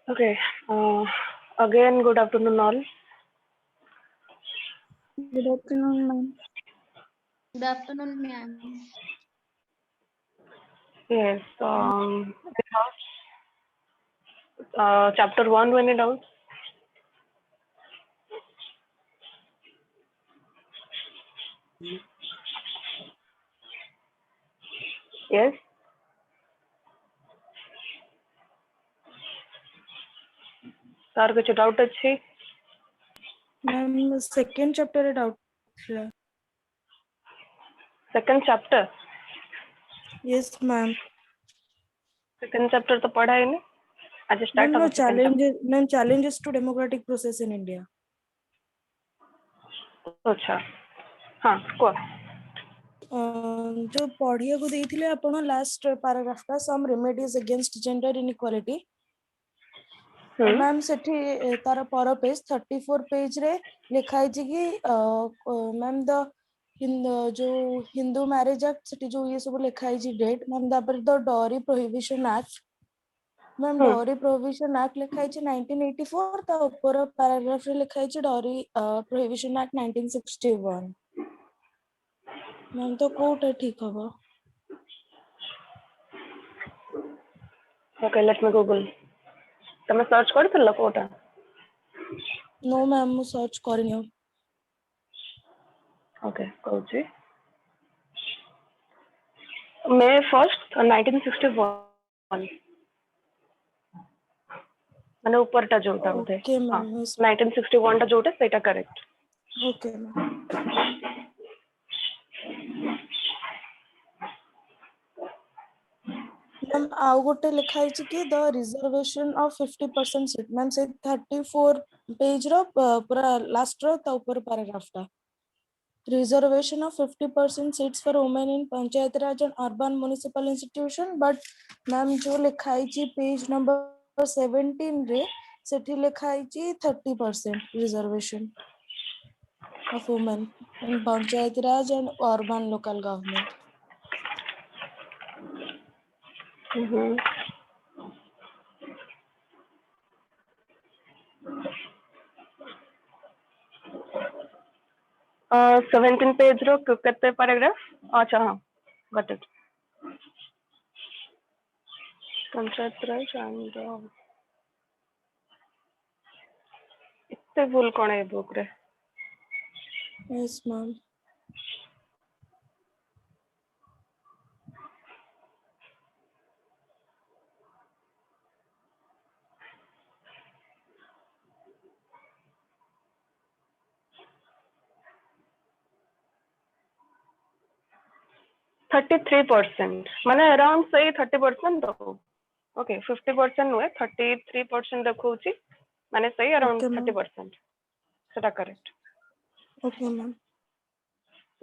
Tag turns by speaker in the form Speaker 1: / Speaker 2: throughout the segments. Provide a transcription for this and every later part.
Speaker 1: Okay. Again, good afternoon, all.
Speaker 2: Good afternoon, ma'am.
Speaker 3: Good afternoon, ma'am.
Speaker 1: Yes. Chapter 1, any doubts? Yes. तार कुछ doubt अच्छी?
Speaker 2: Ma'am, second chapter रे doubt ଥିଲା।
Speaker 1: Second chapter.
Speaker 2: Yes, ma'am.
Speaker 1: Second chapter तो पढ़ा ही नहीं. आज start
Speaker 2: Ma'am, no
Speaker 1: होगा second chapter.
Speaker 2: challenges to democratic process in India.
Speaker 1: अच्छा. हाँ, को.
Speaker 2: जो पढ़िया को ଦେଇଥିଲେ ଆପଣ last paragraph ଟା some remedies against gender inequality. Ma'am ସେଠି ତାର ପର ପେଜ 34 ପେଜ ରେ ଲେଖା ହେଇଛି କି ମ୍ୟାମ୍ ଯୋଉ ହିନ୍ଦୁ ମ୍ୟାରେଜ ଆକ୍ଟ ସେଠି ଯୋଉ ଇଏ ସବୁ ଲେଖା ହେଇଛି ଡେଟ୍ ମ୍ୟାମ୍ ତାପରେ ଦ ଡରି ପ୍ରୋହିବିସନ ଆକ୍ଟ ମ୍ୟାମ୍ ଡରି ପ୍ରୋହିବିସନ ଆକ୍ଟ ଲେଖା ହେଇଛି 1984 ତା ଉପର ପାରାଗ୍ରାଫ ରେ ଲେଖା ହେଇଛି ଡରି ପ୍ରୋହିବିସନ ଆକ୍ଟ 1961 ମ୍ୟାମ୍ ତ କୋଉଟା ଠିକ ହବ?
Speaker 1: Okay, let me Google. ତମେ search କରିଥିଲ କୋଉଟା?
Speaker 2: नो ମ୍ୟାମ୍ ମୁଁ ସର୍ଚ୍ଚ କରିନି।
Speaker 1: Okay, କହୁଛି. May 1st, 1961. ମାନେ ଉପରଟା ଯୋଉଟା ବୋଧେ.
Speaker 2: ओके
Speaker 1: ହଁ.
Speaker 2: मैम
Speaker 1: 1961 ଟା ଯୋଉଟା ସେଇଟା correct.
Speaker 2: ओके मैम मैम आउ गोटे लिखा है कि the reservation of 50% seat ma'am से 34 पेज रो पूरा लास्ट रो ता ऊपर पैराग्राफ टा reservation of 50% seats for women in panchayat raj and urban municipal institution but ma'am जो लिखा है पेज नंबर 17 रे सेठी लिखा है 30% reservation of women in panchayat raj and urban local government. Mm-hmm.
Speaker 1: 17 page रो केते पैराग्राफ? अच्छा हाँ, got it. पंचायत राज एंड इतने भूल कौन है बुक रे?
Speaker 2: Yes, ma'am.
Speaker 1: थर्टी 33% माने अराउंड सही 30% तो ओके 50% हुए 33% देखौची माने सही अराउंड
Speaker 2: Okay, ma'am.
Speaker 1: 30% सेटा करेक्ट.
Speaker 2: Okay, ma'am.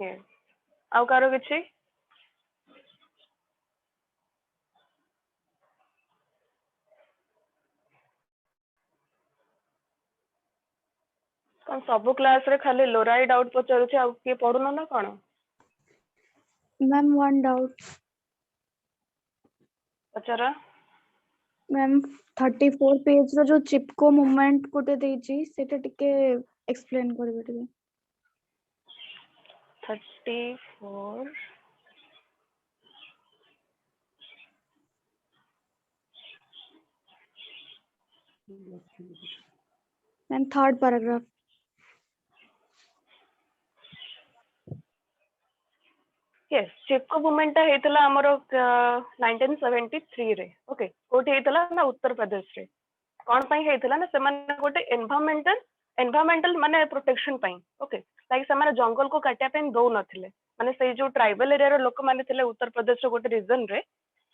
Speaker 1: ये आउ कारो किछि? कौन सब क्लास रे खाली लोराई डाउट पचारुछि आ के पढुनो ना कोन?
Speaker 3: Ma'am, one doubt.
Speaker 1: पचारा
Speaker 3: Ma'am, 34 पेज रो जो चिपको मूवमेंट कोटे देछि सेटा टिके एक्सप्लेन करबे टिके.
Speaker 1: 34
Speaker 3: Ma'am, third paragraph.
Speaker 1: यस चिपको मूवमेंट ता हेतला हमर 1973 रे. ओके कोठी हेतला ना उत्तर प्रदेश रे. कौन पाई हेतला ना सेमाने गोटे एनवायरमेंटल माने प्रोटेक्शन पाई. ओके ताकि सेमाने जंगल को काटिया पे दो नथिले माने से जो ट्राइबल एरिया रो लोक माने थिले उत्तर प्रदेश रो गोटे रीजन रे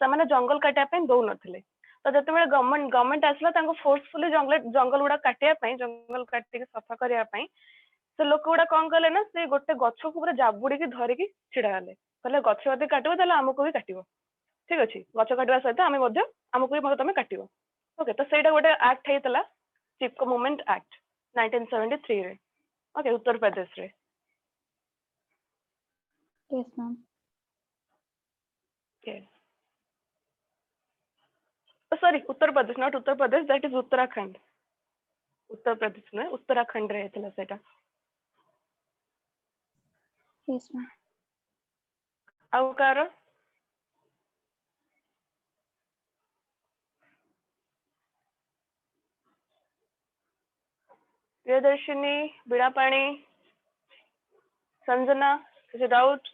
Speaker 1: सेमाने जंगल काटिया पे दो नथिले. तो जते बेले गवर्नमेंट आसला तांको फोर्सफुली जंगल गुडा काटिया पे जंगल काटि के सफा करिया पे से लोक गुडा कोन कले ना से गोटे गछ को पूरा जाबुडी की धरि की छिडा हले कहले गछ यदि काटिबो ताले हमको भी काटिबो. ठीक अछि गछ काटिबा सहित आमे मध्ये हमको भी तमे काटिबो. ओके तो सेटा गोटे एक्ट हेतला चिपको मूवमेंट एक्ट 1973 रे. ओके उत्तर प्रदेश रे.
Speaker 3: Yes, ma'am.
Speaker 1: Yes. Sorry Uttar Pradesh, not Uttar Pradesh, that is Uttarakhand. Uttar Pradesh नुहे, उत्तराखंड रे हेतला सेटा।
Speaker 3: Yes, ma'am.
Speaker 1: आउ कार प्रियदर्शिनी, बीड़ापाणी, संजना, किसी डाउट?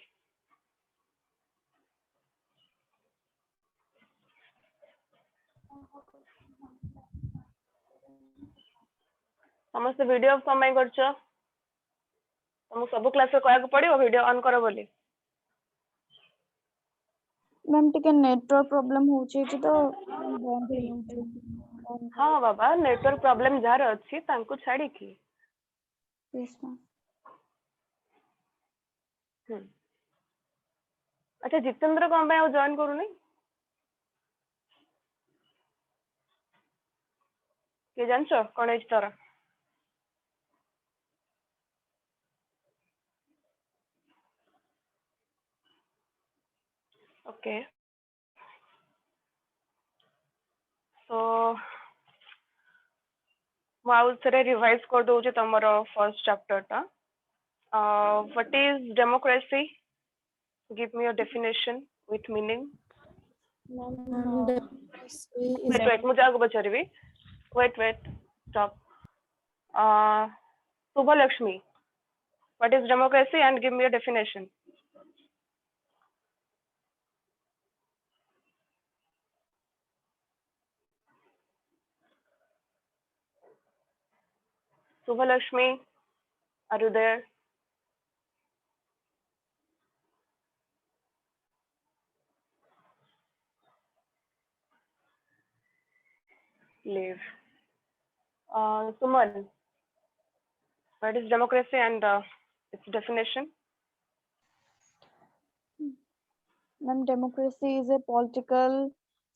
Speaker 1: समस्त वीडियो समय करछ, तुम सब क्लास रे कहया पड़ियो वीडियो ऑन करो बोली।
Speaker 3: मैम टिके नेटवर्क प्रॉब्लम होची छी तो बंद हो जाउची।
Speaker 1: हाँ बाबा, नेटवर्क प्रॉब्लम जार अच्छी तांको छाड़ी की।
Speaker 3: Yes ma'am.
Speaker 1: अच्छा जितेंद्र कौन पे जॉइन करूनी? के जानछ कौन है तारा? ओके सो माउस रे रिवाइज कर दो तमरो फर्स्ट चैप्टर टा। What is democracy? Give me your definition with meaning.
Speaker 2: Democracy is
Speaker 1: wait मुझे आगे बचारिबी। Wait stop. Subhalakshmi, what is democracy and give me your definition. Subhalakshmi, are you there? Leave. Suman, what is democracy and its definition?
Speaker 3: Ma'am, democracy is a political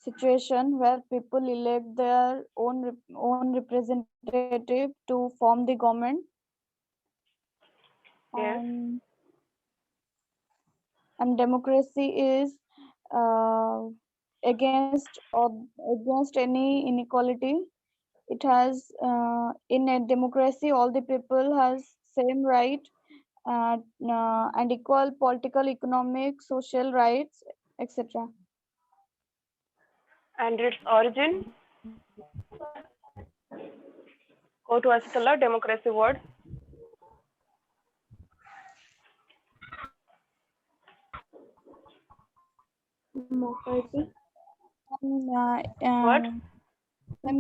Speaker 3: situation where people elect their own representative to form the government.
Speaker 1: Yes.
Speaker 3: And democracy is against any inequality. It has in a democracy all the people has same right and equal political, economic, social rights, etc.
Speaker 1: And its origin? Go to Asitala, democracy word.
Speaker 3: Democracy.
Speaker 1: What?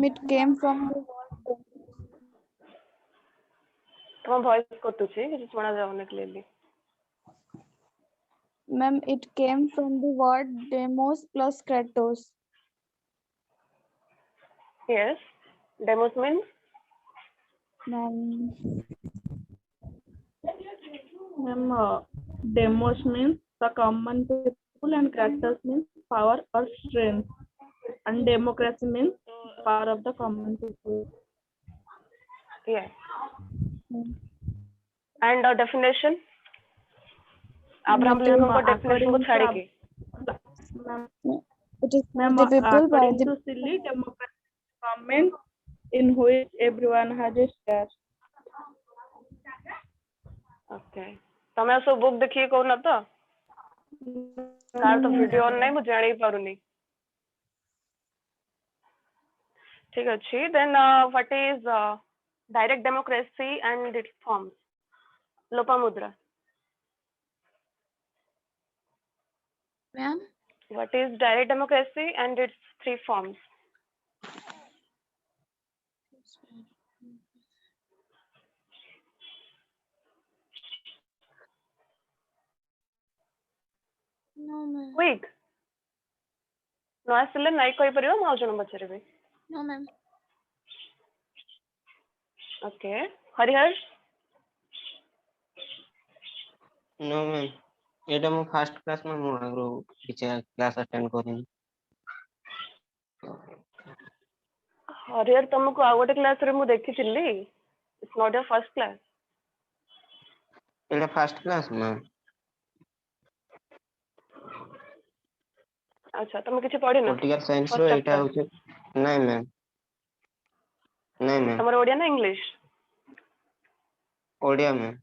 Speaker 3: It came from the
Speaker 1: तुम voice कटुची किसी सुना जाऊने clearly.
Speaker 3: Ma'am, it came from the word demos plus kratos.
Speaker 1: Yes. Demos means?
Speaker 3: Ma'am,
Speaker 4: Demos means the common people and kratos means power or strength, and democracy means power of the common people.
Speaker 1: Yeah. And definition? Abraham Lincoln को definition को छाड़ी की.
Speaker 3: it is for the people by
Speaker 4: according
Speaker 3: the
Speaker 4: to Silly, democracy is government in which everyone has a share.
Speaker 1: Okay. तमे सब book देखिए कौन ना तो? कार तो वीडियो ऑन नहीं मुझे जाने ही पारुनी. ठीक है जी. Then what is direct democracy and its forms? Lopamudra.
Speaker 3: Ma'am,
Speaker 1: What is direct democracy and its three forms?
Speaker 3: no ma'am.
Speaker 1: Quick. No ଆସିଲେ ନାଇଁ କହିପାରିବ ମୁଁ ଆଉ ଜଣ ପଚାରିବି.
Speaker 3: No ma'am.
Speaker 1: Okay. Harihar.
Speaker 5: No ma'am एटा मो फर्स्ट क्लास में मो आगरो किछ क्लास अटेंड करिन
Speaker 1: हरिहर तुमको आ गोटे क्लास रे मु देखिथिली. It's not your first class.
Speaker 5: Etah first class ma'am
Speaker 1: अच्छा तुम किछि पढ़िनो?
Speaker 5: पॉलिटिकल साइंस
Speaker 1: First
Speaker 5: रो
Speaker 1: chapter.
Speaker 5: एटा होचे नहीं मैम, नहीं मैम,
Speaker 1: तमर ओडिया ना इंग्लिश?
Speaker 5: ओडिया मैम।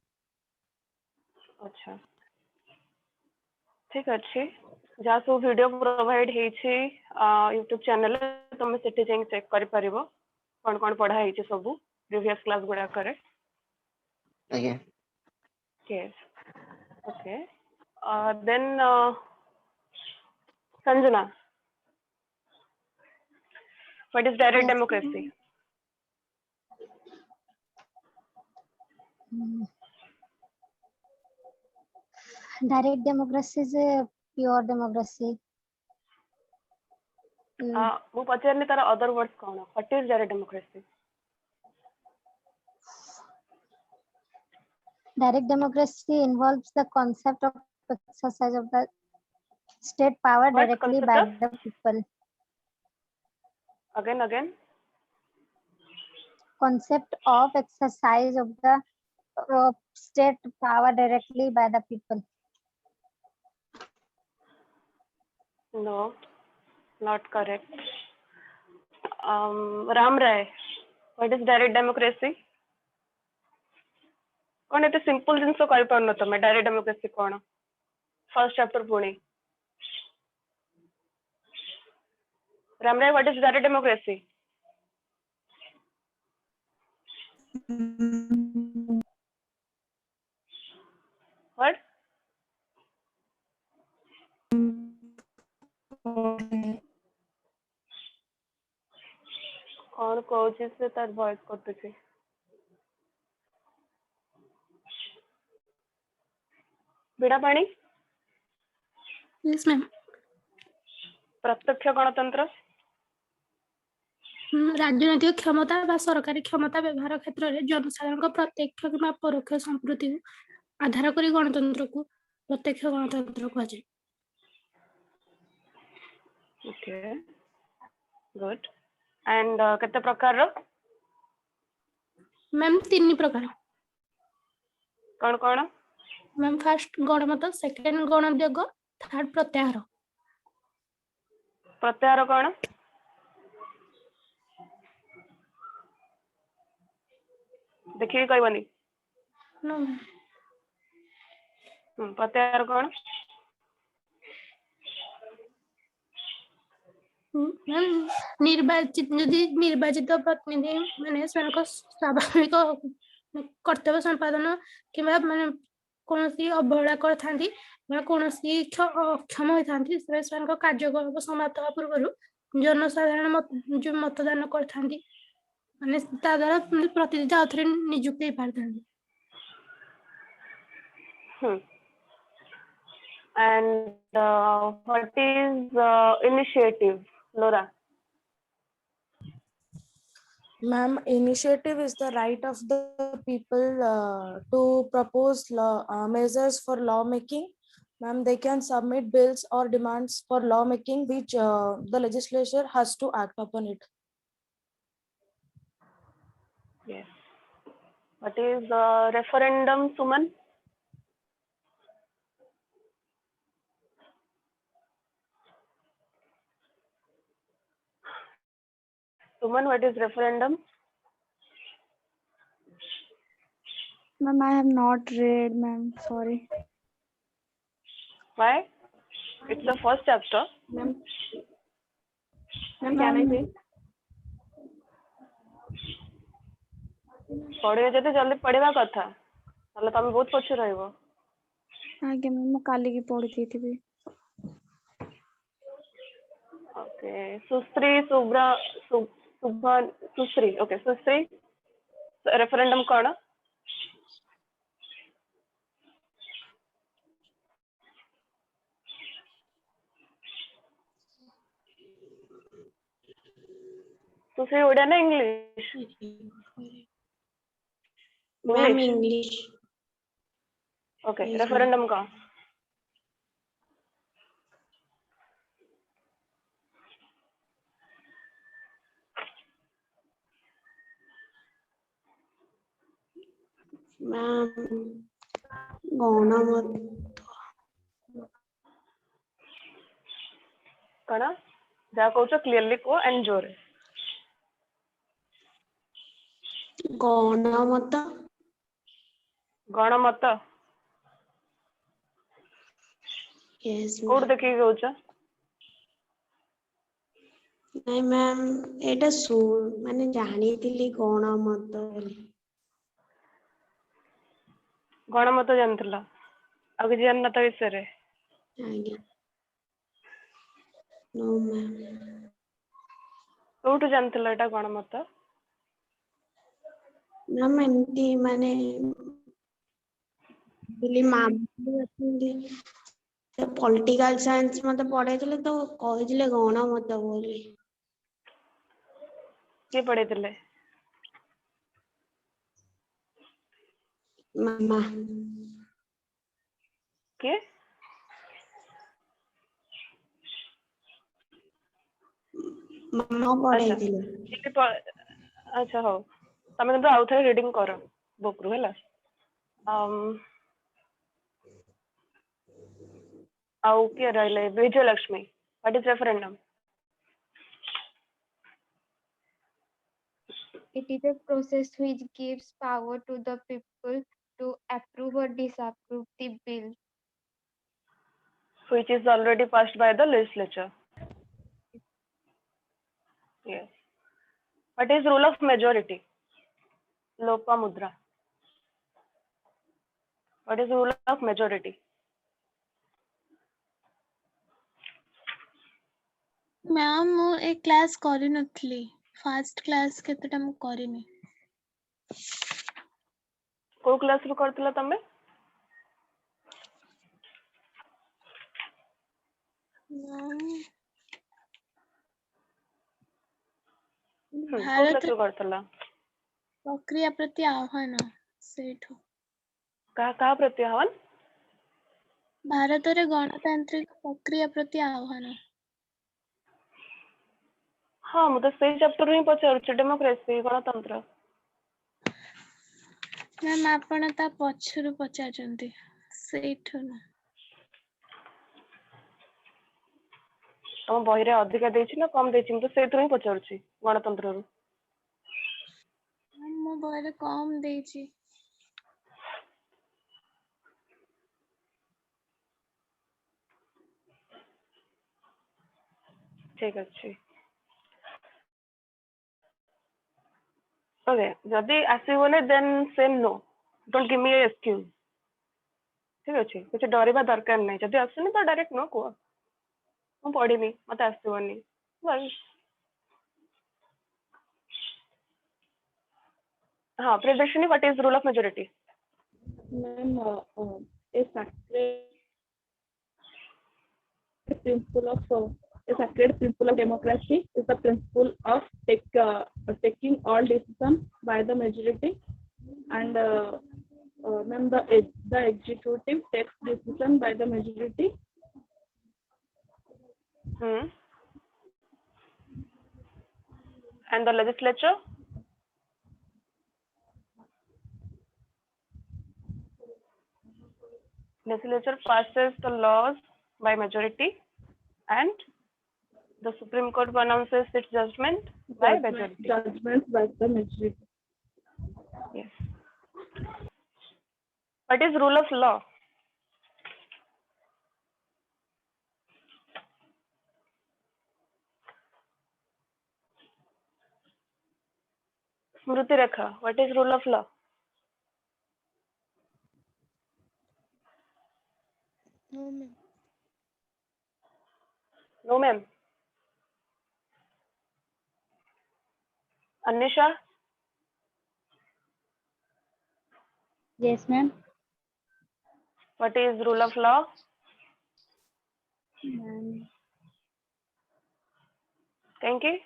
Speaker 1: अच्छा ठीक अच्छे। जहाँ सब वीडियो प्रोवाइड हेछि यूट्यूब चैनल तुम सेठी जाई चेक करि परिबो कोन कोन पढ़ा हेछि सब प्रीवियस क्लास गुडा करे।
Speaker 5: आज्ञा।
Speaker 1: Yes. Okay. Then Sanjana, what is direct
Speaker 6: Yes,
Speaker 1: democracy?
Speaker 6: Direct democracy is a pure democracy.
Speaker 1: वो पचारनी तारा other words कौन? What is direct democracy?
Speaker 6: Direct democracy involves the concept of exercise of the state power
Speaker 1: What
Speaker 6: directly
Speaker 1: concept
Speaker 6: by
Speaker 1: of?
Speaker 6: the people.
Speaker 1: Again.
Speaker 6: Concept of exercise of the state power directly by the people.
Speaker 1: No, not correct. Ram Rai, what is direct democracy? कौन एते simple जिंस करि पारन तमे direct democracy कौन? First chapter पुणी Ram Rai, what is direct democracy? What? कौन कोचिस से तार वॉइस करते छी? बिड़ा पानी?
Speaker 7: Yes ma'am.
Speaker 1: प्रत्यक्ष गणतंत्र?
Speaker 7: राजनैतिक क्षमता बा सरकारी क्षमता व्यवहार क्षेत्र में जनसाधारण प्रत्यक्ष कि परोक्ष संप्रति आधार करी गणतंत्र को प्रत्यक्ष गणतंत्र कहा जाए।
Speaker 1: Okay good. एंड केते प्रकार रो?
Speaker 7: मैम 3 प्रकार।
Speaker 1: कौन कौन?
Speaker 7: मैम फर्स्ट गणमत, सेकंड गणोद्योग, थर्ड प्रत्याहार।
Speaker 1: प्रत्याहार कौन? देखिए कहबनी।
Speaker 7: नो
Speaker 1: प्रत्याहार कौन?
Speaker 7: मैम निर्वाचित निर्वाचित प्रतिनिधि माने स्वाभाविक कर्तव्य संपादन कि माने कौनसी अवहेला करथांती कौनसी अक्षम होइथांती से कार्यकलाप समाप्त होगा पूर्व जनसाधारण जो मतदान करथांती माने ता द्वारा प्रतिनिधि आउथरे नियुक्त हो पारथांती।
Speaker 1: And what is initiative, Laura?
Speaker 2: Ma'am, initiative is the right of the people to propose measures for lawmaking. Ma'am, they can submit bills or demands for lawmaking, which the legislature has to act upon it.
Speaker 1: Yes. What is referendum, Suman? Suman, what is referendum?
Speaker 3: Ma'am, I have not read, ma'am. Sorry.
Speaker 1: Why? It's the first chapter.
Speaker 4: Ma'am, can I say?
Speaker 1: पढ़े जते जल्दी पढ़िबा कथा नले तमे बहुत पछे रहइबो।
Speaker 3: आगे मैं काली की पढ़ी थी।
Speaker 1: ओके सुश्री सुब्रा सुभन सुश्री ओके सुश्री रेफरेंडम कौन? सुश्री ओडिया ना English?
Speaker 8: Ma'am English.
Speaker 1: Okay referendum कौन?
Speaker 8: मैम गणमत
Speaker 1: कौन जहाँ कहो क्लियरली को एंड जोर
Speaker 8: ଗଣମତ
Speaker 1: ଗଣମତ
Speaker 8: yes
Speaker 1: କୋଉଠି
Speaker 8: ma'am
Speaker 1: ଦେଖିକି କହୁଛ?
Speaker 8: ନାଇଁ ମ୍ୟାମ୍ ଏଇଟା ମାନେ ଜାଣିଥିଲି ଗଣମତ ବୋଲି
Speaker 1: ଗଣମତ ଜାଣିଥିଲ ଆଉ କିଛି ଜାଣିନ ତା ବିଷୟରେ?
Speaker 8: ଆଜ୍ଞା no ମ୍ୟାମ୍
Speaker 1: କୋଉଠୁ ଜାଣିଥିଲ ଏଇଟା ଗଣମତ?
Speaker 8: ମ୍ୟାମ୍ ଏମିତି ମାନେ ବୋଲି ମାମୁଁ ଅଛନ୍ତି ପଲିଟିକାଲ ସାଇନ୍ସ ମତେ ପଢେଇଥିଲେ ତ କହିଥିଲେ ଗଣମତ ବୋଲି
Speaker 1: କିଏ ପଢେଇଥିଲେ?
Speaker 8: ମାମା
Speaker 1: କିଏ?
Speaker 8: ମାମା
Speaker 1: ଆଚ୍ଛା
Speaker 8: ପଢେଇଥିଲେ
Speaker 1: ଆଚ୍ଛା ହଉ ତମେ କିନ୍ତୁ ଆଉ ଥରେ ରିଡିଙ୍ଗ କର ବୁକ୍ ରୁ ହେଲା। ଆଉ କିଏ ରହିଲେ? Vijayalakshmi, what is referendum?
Speaker 9: It is a process which gives power to the people to approve or disapprove the bill.
Speaker 1: Which is already passed by the legislature. Yes. What is rule of majority? Lopamudra. What is rule of majority?
Speaker 10: Ma'am ମୁଁ ଏ class କରିନଥିଲି first class କେତେଟା ମୁଁ କରିନି
Speaker 1: କୋଉ class ରୁ କରିଥିଲ ତମେ? କୋଉ କ୍ଲାସ
Speaker 10: ଭାରତ
Speaker 1: ରୁ କରିଥିଲ?
Speaker 10: ପ୍ରକ୍ରିୟା ପ୍ରତି ଆହ୍ୱାନ ସେଇଠୁ
Speaker 1: କାହା ପ୍ରତି ଆହ୍ୱାନ?
Speaker 10: ଭାରତରେ ଗଣତାନ୍ତ୍ରିକ ପ୍ରକ୍ରିୟା ପ୍ରତି ଆହ୍ୱାନ
Speaker 1: ହଁ ମୁଁ ତ ସେଇ ଚାପ୍ଟର ହିଁ ପଚାରୁଛି ଡେମୋକ୍ରେସି ଗଣତନ୍ତ୍ର।
Speaker 10: ମ୍ୟାମ୍ ଆପଣ ତା ପଛରୁ ପଚାରୁଛନ୍ତି ସେଇଠୁ ନା
Speaker 1: ତମ ବହିରେ ଅଧିକା ଦେଇଛି ନା କମ ଦେଇଛି? ମୁଁ ତ ସେଇଥିରୁ ହିଁ ପଚାରୁଛି ଗଣତନ୍ତ୍ରରୁ।
Speaker 10: ମୋ ବହିରେ କମ୍ ଦେଇଛି
Speaker 1: ଠିକ ଅଛି। ଓକେ ଯଦି ଆସିବନି ଦେନ୍ ସେ no don't give me a excuse. ଠିକ ଅଛି କିଛି ଡରିବା ଦରକାର ନାହିଁ। ଯଦି ଆସୁନି ତ ଡାଇରେକ୍ଟ नो କୁହ ମୁଁ ପଢିନି ମତେ ଆସିବନି ବାସ୍। हाँ Priyadarshini, what is rule of majority?
Speaker 4: Ma'am, a sacred principle of a sacred principle of democracy is the principle of taking all decisions by the majority, and ma'am, the executive takes decision by the majority.
Speaker 1: And the legislature? Legislature passes the laws by majority and the Supreme Court pronounces its judgment by majority.
Speaker 4: Judgments by the majority.
Speaker 1: Yes. What is rule of law? Smruti Rekha, what is rule of law?
Speaker 10: No ma'am.
Speaker 1: No ma'am. Anisha?
Speaker 6: Yes, ma'am.
Speaker 1: What is rule of law? Thank you.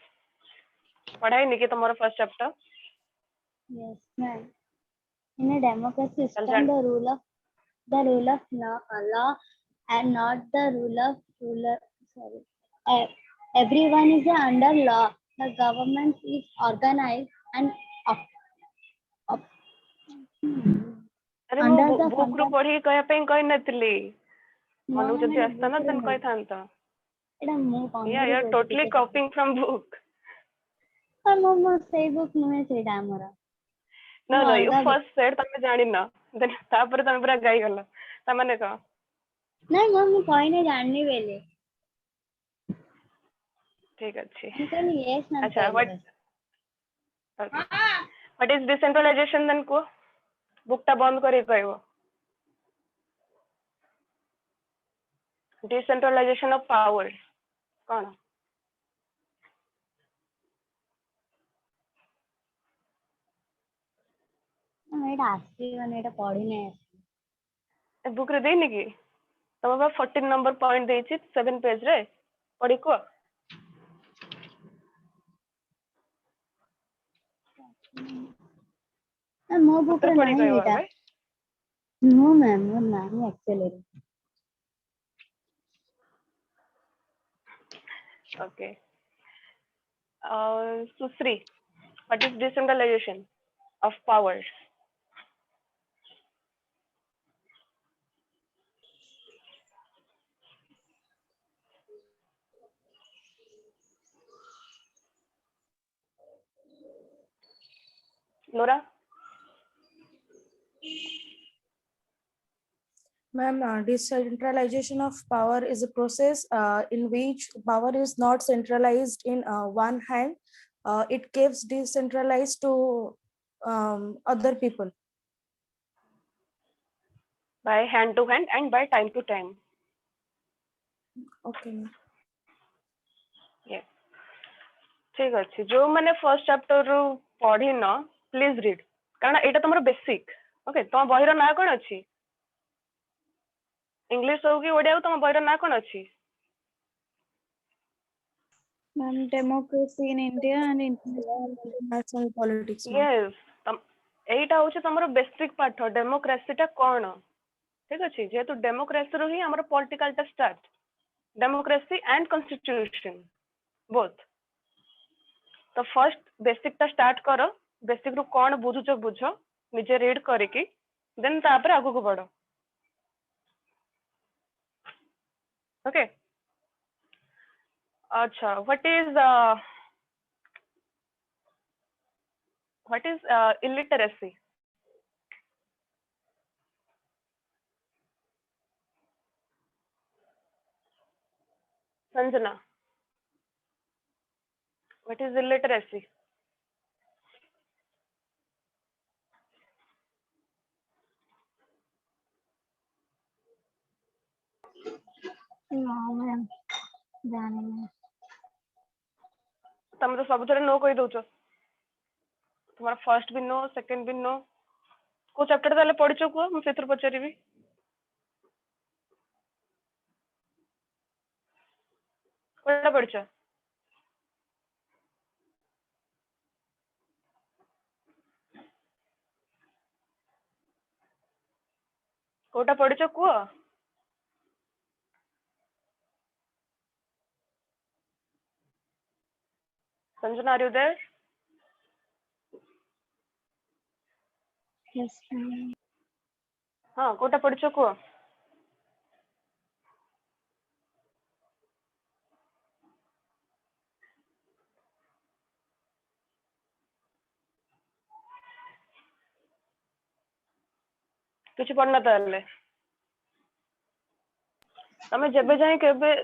Speaker 1: पढ़ाई नहीं कि तुम्हारा first chapter?
Speaker 6: Yes, ma'am. In a democracy system,
Speaker 1: Understand.
Speaker 6: the rule of law and not the rule of ruler. Sorry. Everyone is under law. The government is organized and
Speaker 1: अरे
Speaker 6: under
Speaker 1: मु
Speaker 6: the
Speaker 1: book रू पढ़ी कहया पे कहि नथली Manu
Speaker 6: No,
Speaker 1: जति
Speaker 6: ma'am,
Speaker 1: आस्ता ना
Speaker 6: book रे
Speaker 1: तन
Speaker 6: नहीं।
Speaker 1: कहि थांता
Speaker 6: एटा मु
Speaker 1: या you are totally copying from book
Speaker 6: मो सेई बुक नुहे सेटा हमरा
Speaker 1: No, no, you
Speaker 6: ଅଲଗା
Speaker 1: first said ତମେ ଜାଣିନ, then ତାପରେ ତମେ ପୁରା ଗାଇ ଗଲ, ତାମାନେ କଣ?
Speaker 6: ନାଇଁ ମୁଁ କହିନି ଜାଣିନି ବେଲେ
Speaker 1: ଠିକ ଅଛି।
Speaker 6: ମୁଁ କହିଲି yes ନା
Speaker 1: ଆଚ୍ଛା,
Speaker 6: କହିଲି ବାସ୍।
Speaker 1: okay. What is decentralization then କୁହ, ବୁକ୍ ଟା ବନ୍ଦ କରିକି କହିବ। Decentralization of power କଣ?
Speaker 6: ଏଇଟା ଆସିବନି, ଏଇଟା ପଢିନି।
Speaker 1: ଏ ବୁକ୍ ରେ ଦେଇନି କି? ତମ ବା 14 ନମ୍ବର ପଏଣ୍ଟ ଦେଇଛି 7 ପେଜ ରେ, ପଢି କୁହ।
Speaker 6: ମୋ ବୁକ୍ ରେ
Speaker 1: ସତରେ ପଢି
Speaker 6: ନାହିଁ
Speaker 1: କହିବ
Speaker 6: ଏଇଟା।
Speaker 1: ଏବେ।
Speaker 6: No ma'am, ମୋର ନାହିଁ actually।
Speaker 1: Okay. Susri, what is decentralization of powers? Nora?
Speaker 2: Ma'am, decentralization of power is a process in which power is not centralized in one hand. It gives decentralized to other people.
Speaker 1: By hand to hand and by time to time.
Speaker 2: Okay.
Speaker 1: Yes. ठीक अच्छे, जो मैंने first chapter रु पढ़ी न please read, कारण एटा तुम basic. Okay, तुम बहिर ना कौन अच्छी, इंग्लिश हो कि ओडिया, तुम बहिर ना कौन अच्छी?
Speaker 3: Ma'am, democracy in India and international
Speaker 2: politics.
Speaker 1: Yes, एटा होचे तुमरो बेसिक पाठ, डेमोक्रेसी टा कौन? ठीक अच्छे, जेहेतु डेमोक्रेसी रो ही हमर पॉलिटिकल टा start, democracy and constitution both. तो फर्स्ट बेसिक टा स्टार्ट करो, बेसिक रु कौन बुझुछ बुझ, निजे रीड करके देन तापर आगु को बढ़ो। ओके, अच्छा, what is illiteracy? Sanjana, what is illiteracy?
Speaker 6: No ma'am, ଜାଣିନି।
Speaker 1: तुम तो सब थरे नो कहि दउछ, तुम्हारा फर्स्ट भी नो, सेकंड भी नो। को चैप्टर ताले पढिचो को, मु सेतर पचारिबी। कोटा पढिचो? कोटा पढिचो को? Sanjana, are you there?
Speaker 6: Yes ma'am।
Speaker 1: हाँ, कोटा पढिचो को? किछ पढ़ना ताले तमे जेबे जाए केबे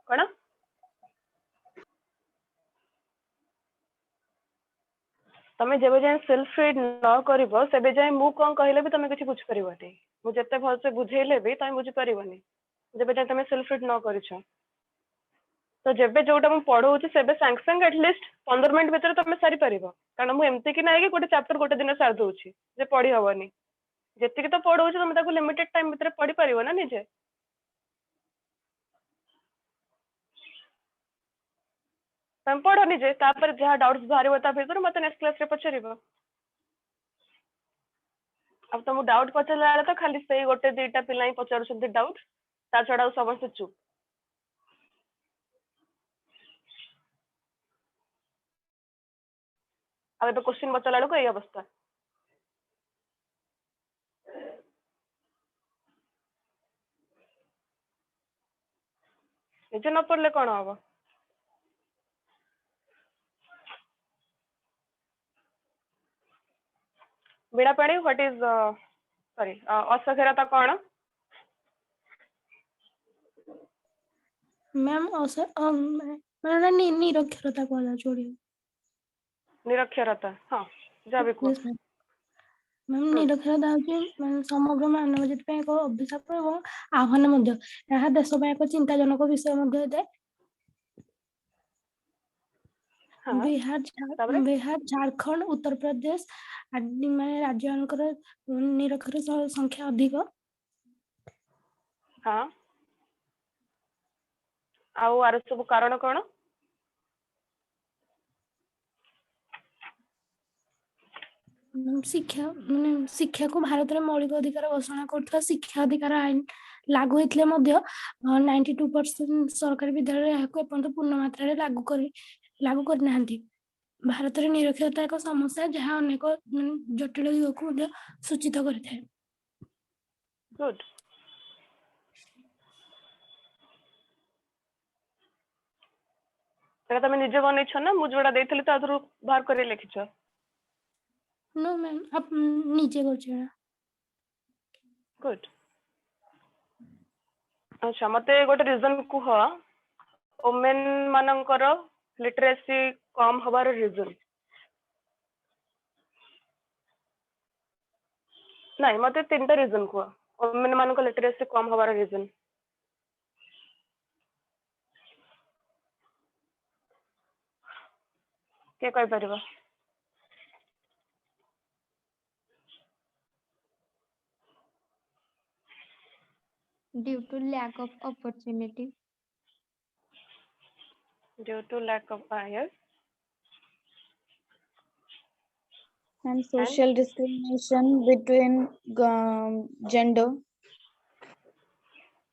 Speaker 1: कोन तमे जेबे जाए सेल्फ रीड न करिवो सेबे जाए मु कोन कहले भी तमे किछ बुझ परिवनी, मु जत्ते भल से बुझेले भी तमे बुझ परिवनी जेबे जाए तमे सेल्फ रीड न करिछो। तो जेबे जोटा मु पढौछि सेबे सांग सांग एटलीस्ट 15 मिनिट भीतर तमे सारी परिबो, कारण मु एमती कि नाही कि गोटे चैप्टर गोटे दिन सार दउछि जे पढी हबनी। जेतिक तो पढौछि तमे ताको लिमिटेड टाइम भीतर पढी परिबो ना निजे। तमे पढो निजे, तापर जहाँ डाउट्स बाहरिबो ता भीतर मते नेक्स्ट क्लास रे पछारिबो। अब तुम डाउट पचारला तो खाली से गोटे दीटा पिला ही पचारुछंती डाउट, ता छडा समस्त चुप। अब तो क्वेश्चन पचारला बेलको एई अवस्था। निजे न पढ़ले कौन हबो? बीणा पाणी व्हाट इज सॉरी असाक्षरता कौन?
Speaker 7: मैम मैंने निरक्षरता कहला जोड़ी
Speaker 1: निरक्षरता हाँ जहाँ भी कह
Speaker 7: मैम निरक्षरता हूँ समग्र मानव जाति ପାଇଁ ଏକ ଅଭିଶାପ ଏବଂ ଆହ୍ୱାନ ମଧ୍ୟ ଏହା ଦେଶ ପାଇଁ ଏକ ଚିନ୍ତାଜନକ ବିଷୟ ମଧ୍ୟ ହୋଇଥାଏ।
Speaker 1: हाँ ताପରେ
Speaker 7: बिहार झारखंड उत्तर प्रदेश आदि माने राज्य ମାନଙ୍କର ନିରକ୍ଷର ସଂଖ୍ୟା ଅଧିକ।
Speaker 1: हाँ ଆଉ ଆର ସବୁ କାରଣ କଣ?
Speaker 7: ଶିକ୍ଷାକୁ ଭାରତରେ ମୌଳିକ ଅଧିକାର ଘୋଷଣା କରୁଥିବା ଶିକ୍ଷା ଅଧିକାର ଆଇନ ଲାଗୁ ହୋଇଥିଲେ ମଧ୍ୟ 92% ସରକାରୀ ବିଦ୍ୟାଳୟରେ ଏହାକୁ ଏପର୍ଯ୍ୟନ୍ତ ପୂର୍ଣ୍ଣ ମାତ୍ରାରେ ଲାଗୁ କରିନାହାନ୍ତି। ଭାରତରେ ନିରକ୍ଷରତା ଏକ ସମସ୍ୟା ଯାହା ଅନେକ ଜଟିଳ ଦିଗକୁ ମଧ୍ୟ ସୂଚିତ କରିଥାଏ।
Speaker 1: ଗୁଡ୍ ଏଟା ତମେ ନିଜେ ବନେଇଛ ନା ମୁଁ ଯୋଉଟା ଦେଇଥିଲି ତା ଦେହରୁ ବାହାର କରି ଲେଖିଛ?
Speaker 7: नो मैम आप नीचे करछे।
Speaker 1: गुड अच्छा मते गोटे रीजन कुह वुमेन मानकर लिटरेसी कम हबार रीजन नहीं मते तीनटा रीजन कुह वुमेन मानकर लिटरेसी कम हबार रीजन के कहि परिबा?
Speaker 9: Due to lack of opportunity.
Speaker 1: Due to lack of bias
Speaker 3: And social discrimination between gender.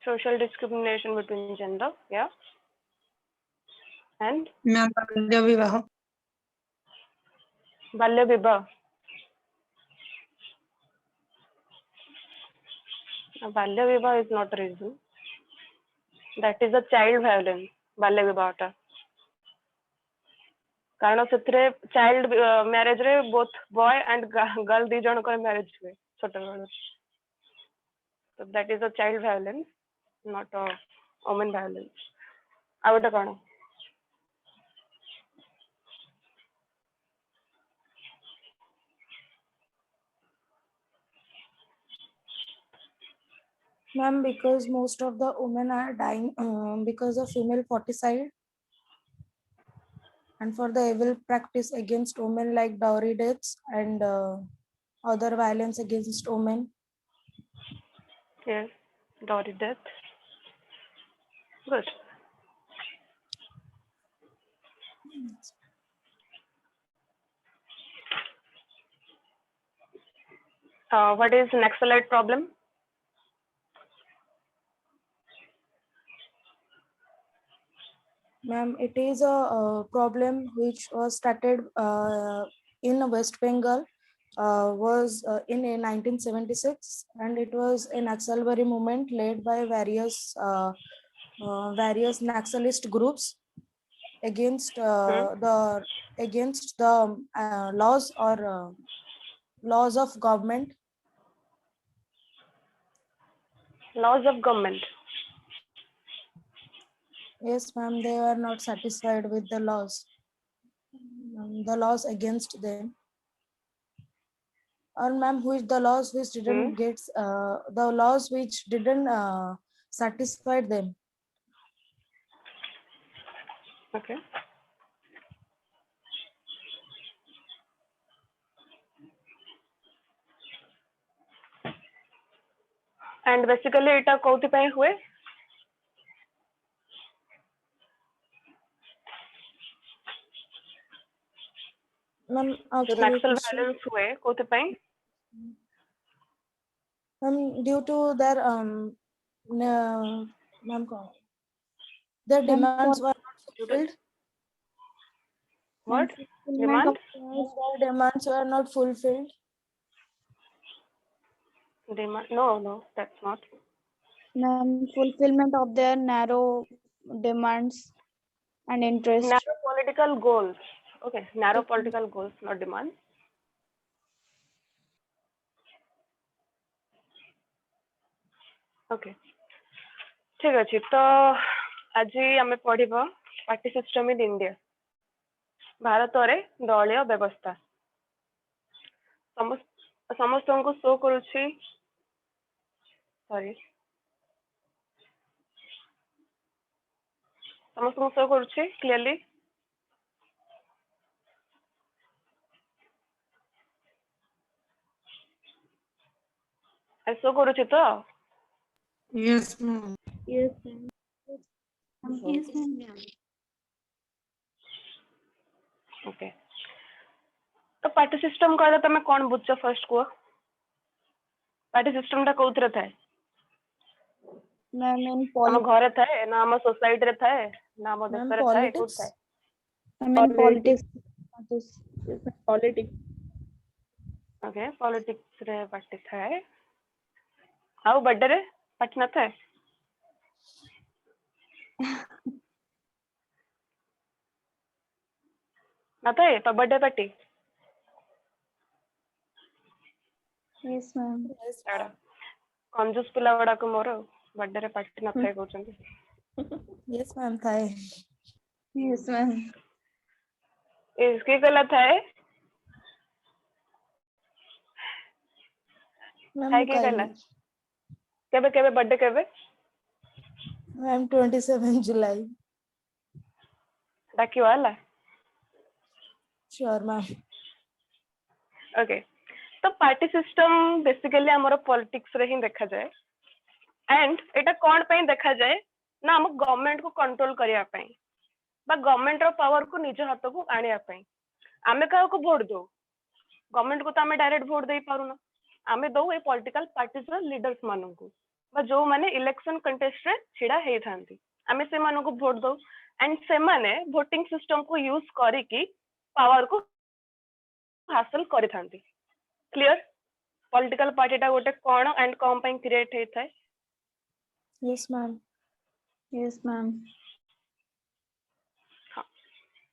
Speaker 1: social discrimination between gender yeah and बाल्य विवाह बाल्य विवाह is not a reason that is a child violence बाल्य विवाह टा कारण से चाइल्ड मैरिज रे बोथ बॉय एंड गर्ल दी जन को मैरिज हुए छोट बेलू so that is a child violence not a woman violence आ गोटे कौन
Speaker 2: Ma'am, because most of the women are dying because of female foeticide and for the evil practice against women like dowry deaths and other violence against women.
Speaker 1: yes dowry death good what is Naxalite problem?
Speaker 2: Ma'am, it is a problem which was started in West Bengal was in 1976 and it was a Naxalbari movement led by various Naxalist groups against the laws or laws of government.
Speaker 1: Laws of government.
Speaker 2: Yes, ma'am, they were not satisfied with the laws against them. Or ma'am, which the laws which didn't get the laws which didn't satisfy them.
Speaker 1: Okay. And basically এটা কোউতি পাই हुए?
Speaker 2: Ma'am,
Speaker 1: जो Naxal violence हुए कोउति पाई?
Speaker 2: Due to their ma'am, their demands were not fulfilled.
Speaker 1: What demands?
Speaker 2: Their demands were not fulfilled.
Speaker 1: Demand? No, that's not.
Speaker 3: Fulfillment of their narrow demands and interests.
Speaker 1: Narrow political goals. Okay, narrow political goals, not demands. Okay ठीक अच्छे तो आज आम पढ़ा party system in India Bharat रे दलीय व्यवस्था समस्त को शो करुछि सॉरी समस्त को शो करुछि क्लियरली शो करुछि तो
Speaker 8: Yes, ma'am.
Speaker 4: Yes, ma'am.
Speaker 8: Yes, ma'am.
Speaker 1: Okay तो पार्टी सिस्टम कहले तमे कौन बुझ फर्स्ट को पार्टी सिस्टम टा कोउतरे थाए
Speaker 3: मैम इन
Speaker 1: हम घरे थाए ना हम सोसाइटी रे थाए ना हम देश रे थाए कोड
Speaker 2: पॉलिटिक्स
Speaker 1: थाए
Speaker 3: पॉलिटिक्स
Speaker 4: Politics.
Speaker 1: ओके पॉलिटिक्स रे पार्टी थाए आउ बर्थडे रे पार्टी न थाए ना थाए तो बर्थडे पार्टी
Speaker 3: यस मैम
Speaker 1: एड़ा कंजूस पिला बड़ा को मोर बर्थडे रे पार्टी न थाए कहउछंती
Speaker 2: यस मैम थाए
Speaker 3: यस मैम
Speaker 1: इसके गला थाए थाए के गला केबे केबे बर्थडे केबे
Speaker 2: मैम 27 जुलाई
Speaker 1: डाकी वाला
Speaker 2: श्योर मैम
Speaker 1: ओके तो पार्टी सिस्टम बेसिकली हमर पॉलिटिक्स रे ही देखा जाए एंड एटा कोन पई देखा जाए ना हम गवर्नमेंट को कंट्रोल करिया पई बा गवर्नमेंट रो पावर को निज हाथ को आनिया पई आमे का को वोट दो गवर्नमेंट को तो आमे डायरेक्ट वोट देई पारुना आमे दो ए पॉलिटिकल पार्टीज रो लीडर्स मानन को बा जो माने इलेक्शन कंटेस्ट रे छिड़ा हेई थांती आमे से मानन को वोट दो एंड से माने वोटिंग सिस्टम को यूज करी की पावर को हासिल करि थांती क्लियर पॉलिटिकल पार्टी टा गोटे कोन एंड कम पई क्रिएट हेई थाए
Speaker 2: यस मैम
Speaker 3: यस मैम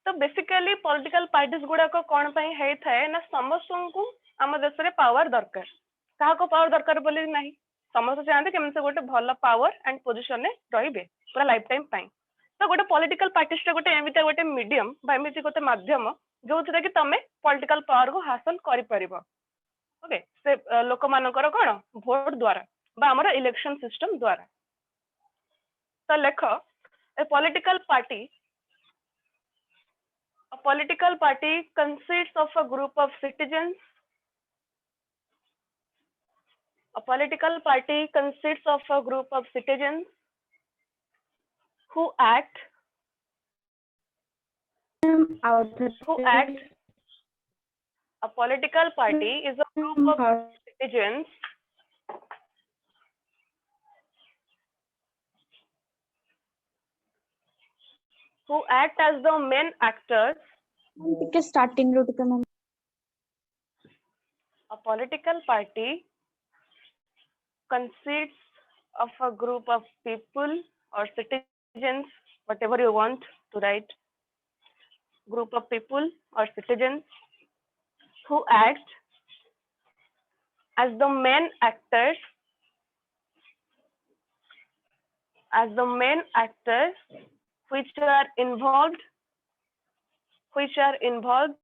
Speaker 1: तो बेसिकली पॉलिटिकल पार्टीज गुडा को कोन पई हेई थाए ना समस्त को हम देश रे पावर दरकार कहा को पावर दरकार बोली नहीं समस्त चाहते केमन से गोटे भल पावर एंड पोजीशन में रहिबे पूरा लाइफ टाइम पई तो गोटे पॉलिटिकल पार्टीज टा गोटे एमिता गोटे मीडियम बा एमिति गोटे माध्यम जो कि तमे पॉलिटिकल पावर को हासिल करि परिबो ओके से लोक मानकर कोन वोट द्वारा बा हमर इलेक्शन सिस्टम द्वारा तो लेख ए political party consists of a group of citizens. A political party consists of a group of citizens who act. A political party is a group of citizens who act as the main actors.
Speaker 3: ଟିକେ starting ରୁ ଟିକେ ma'am
Speaker 1: A political party consists of a group of people or citizens, whatever you want to write, group of people or citizens who act as the main actors, which are involved